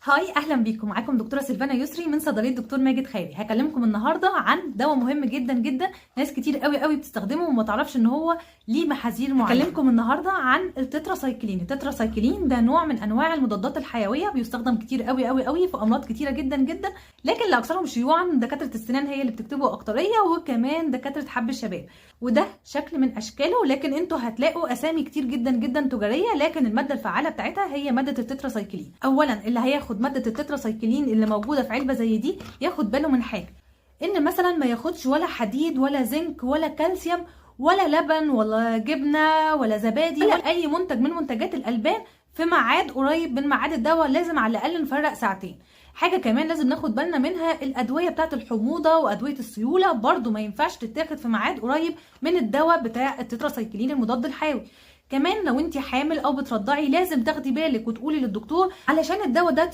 هاي، اهلا بيكم. معاكم دكتوره سيلفانا يسري من صيدليه دكتور ماجد خيري. هكلمكم النهارده عن دواء مهم جدا جدا، ناس كتير قوي بتستخدمه وما تعرفش ان هو ليه محاذير معينه. هكلمكم النهارده عن التتراسايكلين. التتراسايكلين ده نوع من انواع المضادات الحيويه، بيستخدم كتير قوي في امراض كتيره جدا، لكن لاكثرهم شيوعا دكاتره السنان هي اللي بتكتبه اكتريه، وكمان دكاتره حب الشباب. وده شكل من اشكاله، لكن انتوا هتلاقوا اسامي كتير جدا تجاريه، لكن الماده الفعاله بتاعتها هي ماده التتراسايكلين. اولا اللي هياخد ماده التتراسايكلين اللي موجوده في علبه زي دي ياخد باله من حاجه، ان مثلا ما ياخدش ولا حديد ولا زنك ولا كالسيوم ولا لبن ولا جبنه ولا زبادي ولا اي منتج من منتجات الالبان في ميعاد قريب من ميعاد الدواء. لازم على الاقل نفرق ساعتين. حاجه كمان لازم ناخد بالنا منها، الادويه بتاعه الحموضه وادويه السيوله برضو ما ينفعش تتاخد في ميعاد قريب من الدواء بتاع التتراسايكلين المضاد الحيوي. كمان لو انت حامل او بترضعي لازم تاخدي بالك وتقولي للدكتور، علشان الدواء ده